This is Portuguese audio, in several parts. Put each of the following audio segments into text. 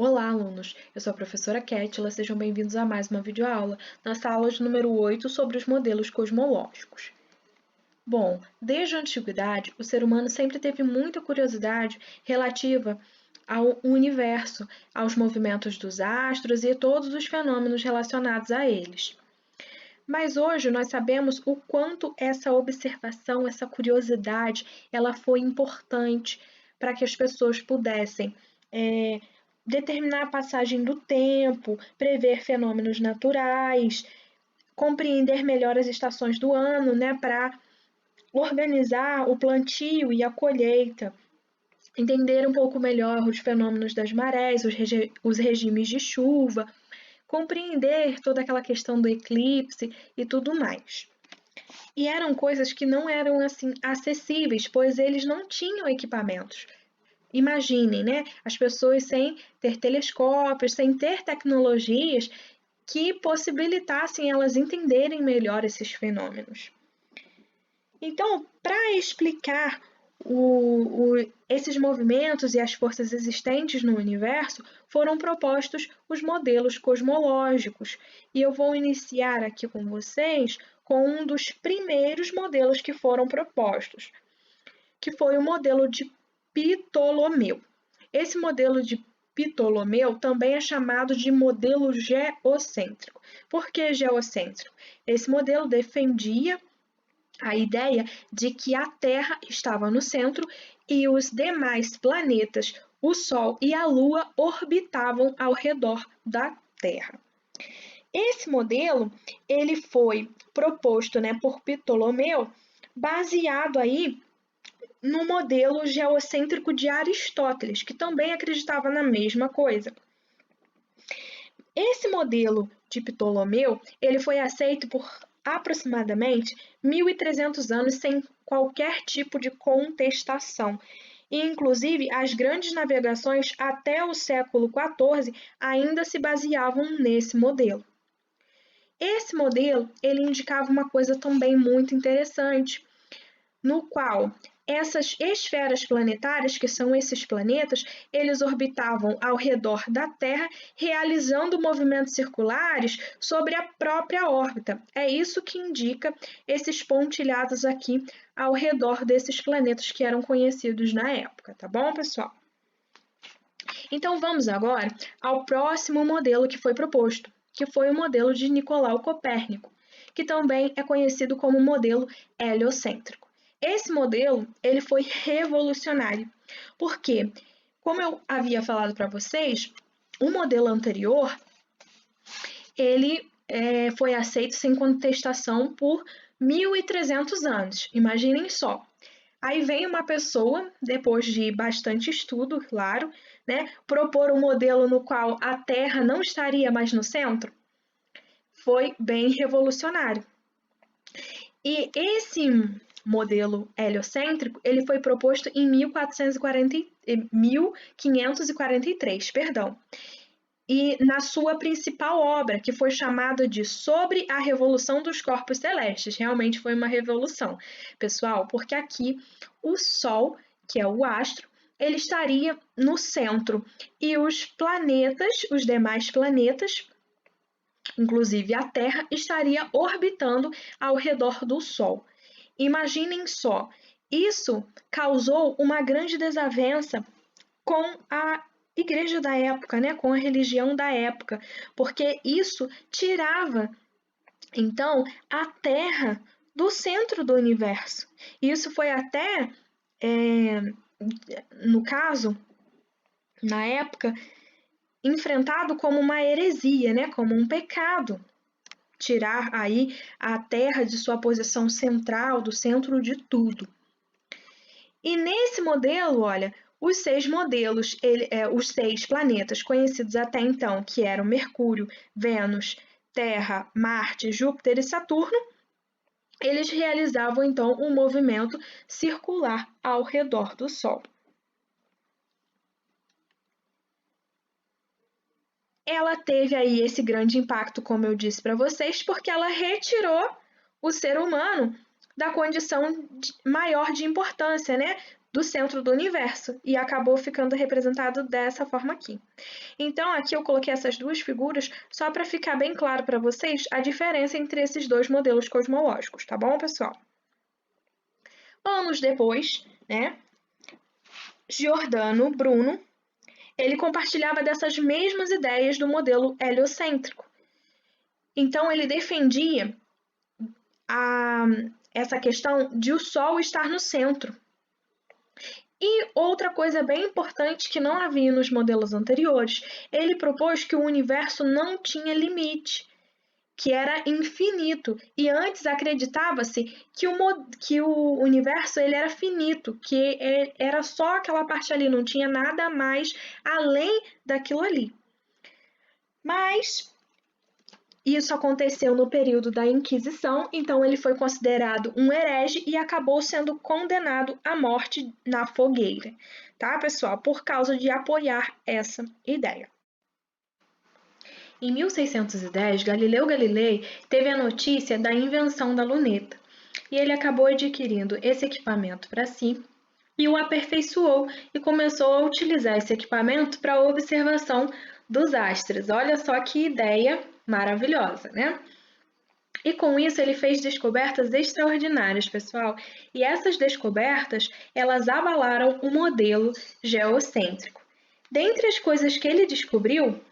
Olá, alunos! Eu sou a professora Kétila, sejam bem-vindos a mais uma videoaula, nossa aula de número 8 sobre os modelos cosmológicos. Bom, desde a antiguidade, o ser humano sempre teve muita curiosidade relativa ao universo, aos movimentos dos astros e todos os fenômenos relacionados a eles. Mas hoje nós sabemos o quanto essa observação, essa curiosidade, ela foi importante para que as pessoas pudessem determinar a passagem do tempo, prever fenômenos naturais, compreender melhor as estações do ano, né, para organizar o plantio e a colheita, entender um pouco melhor os fenômenos das marés, os regimes de chuva, compreender toda aquela questão do eclipse e tudo mais. E eram coisas que não eram assim acessíveis, pois eles não tinham equipamentos. Imaginem, né? As pessoas sem ter telescópios, sem ter tecnologias que possibilitassem elas entenderem melhor esses fenômenos. Então, para explicar esses movimentos e as forças existentes no universo, foram propostos os modelos cosmológicos. E eu vou iniciar aqui com vocês com um dos primeiros modelos que foram propostos, que foi o modelo de Ptolomeu. Esse modelo de Ptolomeu também é chamado de modelo geocêntrico. Por que geocêntrico? Esse modelo defendia a ideia de que a Terra estava no centro e os demais planetas, o Sol e a Lua, orbitavam ao redor da Terra. Esse modelo ele foi proposto, né, por Ptolomeu, baseado aí no modelo geocêntrico de Aristóteles, que também acreditava na mesma coisa. Esse modelo de Ptolomeu, ele foi aceito por aproximadamente 1.300 anos sem qualquer tipo de contestação. E, inclusive, as grandes navegações até o século XIV ainda se baseavam nesse modelo. Esse modelo, ele indicava uma coisa também muito interessante, no qual essas esferas planetárias, que são esses planetas, eles orbitavam ao redor da Terra, realizando movimentos circulares sobre a própria órbita. É isso que indica esses pontilhados aqui ao redor desses planetas que eram conhecidos na época, tá bom, pessoal? Então vamos agora ao próximo modelo que foi proposto, que foi o modelo de Nicolau Copérnico, que também é conhecido como modelo heliocêntrico. Esse modelo ele foi revolucionário, porque, como eu havia falado para vocês, o modelo anterior ele foi aceito sem contestação por 1.300 anos. Imaginem só. Aí vem uma pessoa, depois de bastante estudo, claro, né, propor um modelo no qual a Terra não estaria mais no centro. Foi bem revolucionário. E esse modelo heliocêntrico, ele foi proposto em 1543, perdão. E na sua principal obra, que foi chamada de Sobre a Revolução dos Corpos Celestes. Realmente foi uma revolução, pessoal, porque aqui o Sol, que é o astro, ele estaria no centro e os planetas, os demais planetas, inclusive a Terra, estaria orbitando ao redor do Sol. Imaginem só, isso causou uma grande desavença com a igreja da época, né, com a religião da época, porque isso tirava, então, a Terra do centro do universo. Isso foi até, no caso, na época, enfrentado como uma heresia, né, como um pecado. Tirar aí a Terra de sua posição central, do centro de tudo. E nesse modelo, olha, os 6 modelos, os 6 planetas conhecidos até então, que eram Mercúrio, Vênus, Terra, Marte, Júpiter e Saturno, eles realizavam então um movimento circular ao redor do Sol. Ela teve aí esse grande impacto, como eu disse para vocês, porque ela retirou o ser humano da condição maior de importância, né? do centro do universo e acabou ficando representado dessa forma aqui. Então, aqui eu coloquei essas duas figuras só para ficar bem claro para vocês a diferença entre esses dois modelos cosmológicos, tá bom, pessoal? Anos depois, né, Giordano Bruno, ele compartilhava dessas mesmas ideias do modelo heliocêntrico. Então, ele defendia essa questão de o Sol estar no centro. E outra coisa bem importante que não havia nos modelos anteriores, ele propôs que o universo não tinha limite, que era infinito. E antes acreditava-se que o universo ele era finito, que era só aquela parte ali, não tinha nada mais além daquilo ali. Mas isso aconteceu no período da Inquisição, então ele foi considerado um herege e acabou sendo condenado à morte na fogueira, tá, pessoal? Por causa de apoiar essa ideia. Em 1610, Galileu Galilei teve a notícia da invenção da luneta e ele acabou adquirindo esse equipamento para si e o aperfeiçoou e começou a utilizar esse equipamento para a observação dos astros. Olha só que ideia maravilhosa, né? E com isso ele fez descobertas extraordinárias, pessoal. E essas descobertas, elas abalaram o modelo geocêntrico. Dentre as coisas que ele descobriu,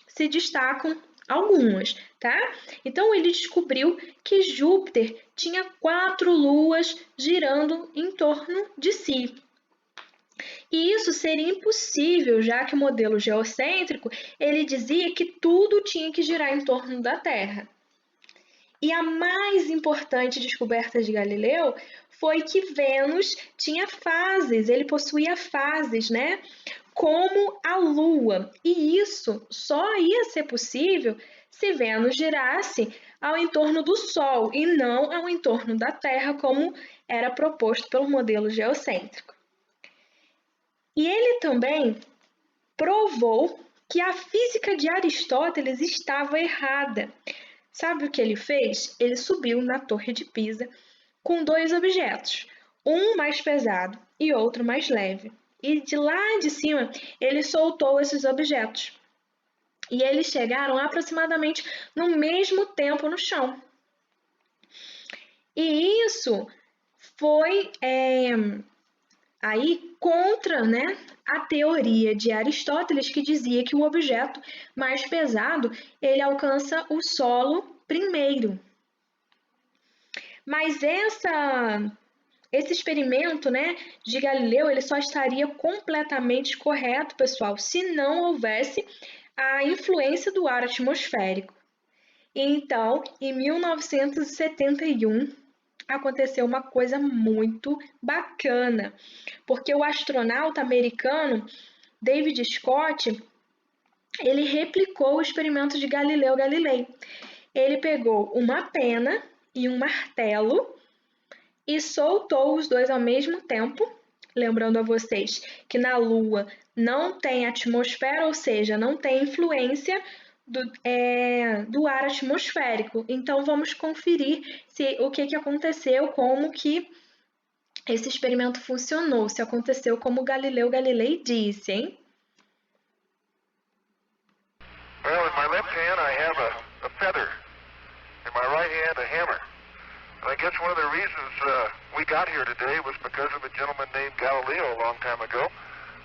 se destacam algumas, tá? Então ele descobriu que Júpiter tinha 4 luas girando em torno de si. E isso seria impossível, já que o modelo geocêntrico, ele dizia que tudo tinha que girar em torno da Terra. E a mais importante descoberta de Galileu foi que Vênus tinha fases, ele possuía fases, né? Como a Lua. E isso só ia ser possível se Vênus girasse ao entorno do Sol e não ao entorno da Terra, como era proposto pelo modelo geocêntrico. E ele também provou que a física de Aristóteles estava errada. Sabe o que ele fez? Ele subiu na Torre de Pisa com 2 objetos, um mais pesado e outro mais leve. E de lá de cima, ele soltou esses objetos. E eles chegaram aproximadamente no mesmo tempo no chão. E isso foi aí contra, né, a teoria de Aristóteles, que dizia que o objeto mais pesado ele alcança o solo primeiro. Mas esse experimento, né, de Galileu, ele só estaria completamente correto, pessoal, se não houvesse a influência do ar atmosférico. Então, em 1971, aconteceu uma coisa muito bacana, porque o astronauta americano David Scott, ele replicou o experimento de Galileu Galilei. Ele pegou uma pena e um martelo e soltou os dois ao mesmo tempo, lembrando a vocês que na Lua não tem atmosfera, ou seja, não tem influência do ar atmosférico. Então, vamos conferir o que aconteceu, como que esse experimento funcionou, se aconteceu como Galileu Galilei disse, hein? Well, in my left hand I have a feather, in my right hand a hammer. And I guess one of the reasons we got here today was because of a gentleman named Galileo a long time ago,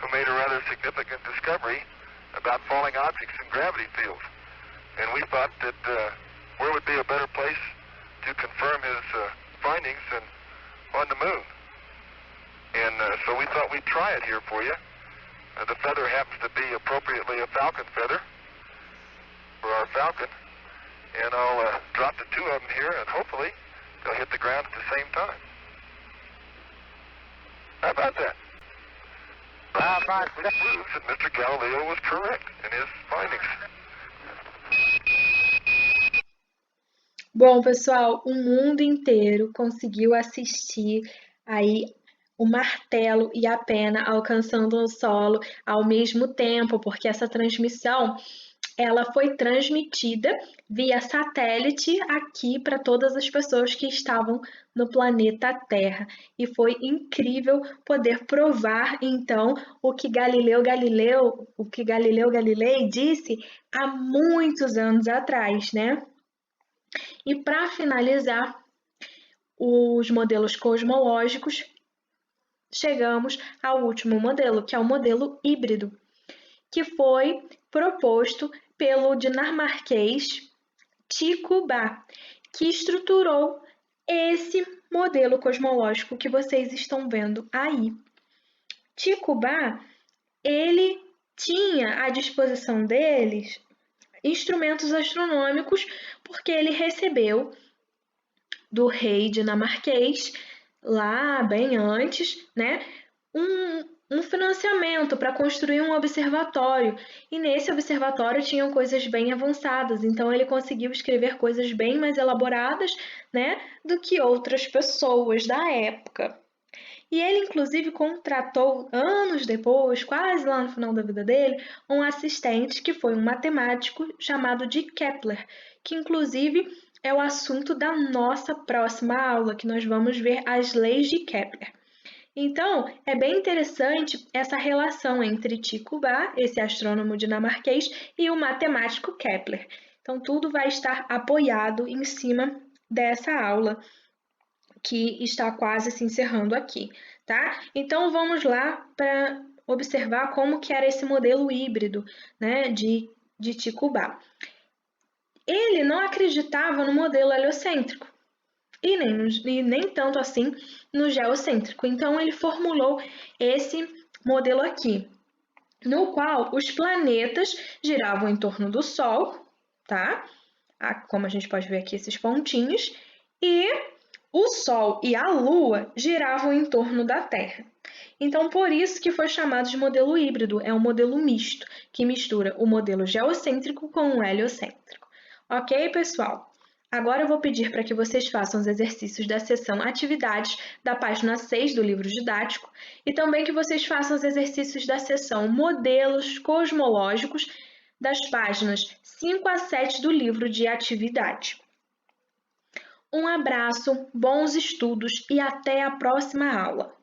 who made a rather significant discovery about falling objects in gravity fields. And we thought that where would be a better place to confirm his findings than on the moon. And so we thought we'd try it here for you. The feather happens to be appropriately a falcon feather for our falcon. And I'll drop the 2 of them here, and hopefully they'll hit the ground at the same time. How about that? Proves that Mr. Galileo was correct in his findings. Bom, pessoal, o mundo inteiro conseguiu assistir aí o martelo e a pena alcançando o solo ao mesmo tempo, porque essa transmissão ela foi transmitida via satélite aqui para todas as pessoas que estavam no planeta Terra. E foi incrível poder provar, então, o que Galileu Galilei disse há muitos anos atrás, né? E para finalizar os modelos cosmológicos, chegamos ao último modelo, que é o modelo híbrido, que foi proposto pelo dinamarquês Tycho Brahe, que estruturou esse modelo cosmológico que vocês estão vendo aí. Tycho Brahe, ele tinha à disposição deles instrumentos astronômicos, porque ele recebeu do rei dinamarquês, lá bem antes, né, um financiamento para construir um observatório. E nesse observatório tinham coisas bem avançadas, então ele conseguiu escrever coisas bem mais elaboradas, né, do que outras pessoas da época. E ele, inclusive, contratou, anos depois, quase lá no final da vida dele, um assistente que foi um matemático chamado de Kepler, que, inclusive, é o assunto da nossa próxima aula, que nós vamos ver as leis de Kepler. Então, é bem interessante essa relação entre Tycho Brahe, esse astrônomo dinamarquês, e o matemático Kepler. Então, tudo vai estar apoiado em cima dessa aula que está quase se encerrando aqui, tá? Então, vamos lá para observar como que era esse modelo híbrido, né, de Tycho Brahe. Ele não acreditava no modelo heliocêntrico e nem tanto assim no geocêntrico. Então, ele formulou esse modelo aqui, no qual os planetas giravam em torno do Sol, tá? Como a gente pode ver aqui esses pontinhos, e o Sol e a Lua giravam em torno da Terra. Então, por isso que foi chamado de modelo híbrido, é um modelo misto, que mistura o modelo geocêntrico com o heliocêntrico. Ok, pessoal? Agora eu vou pedir para que vocês façam os exercícios da seção Atividades da página 6 do livro didático e também que vocês façam os exercícios da seção Modelos Cosmológicos das páginas 5 a 7 do livro de atividade. Um abraço, bons estudos e até a próxima aula!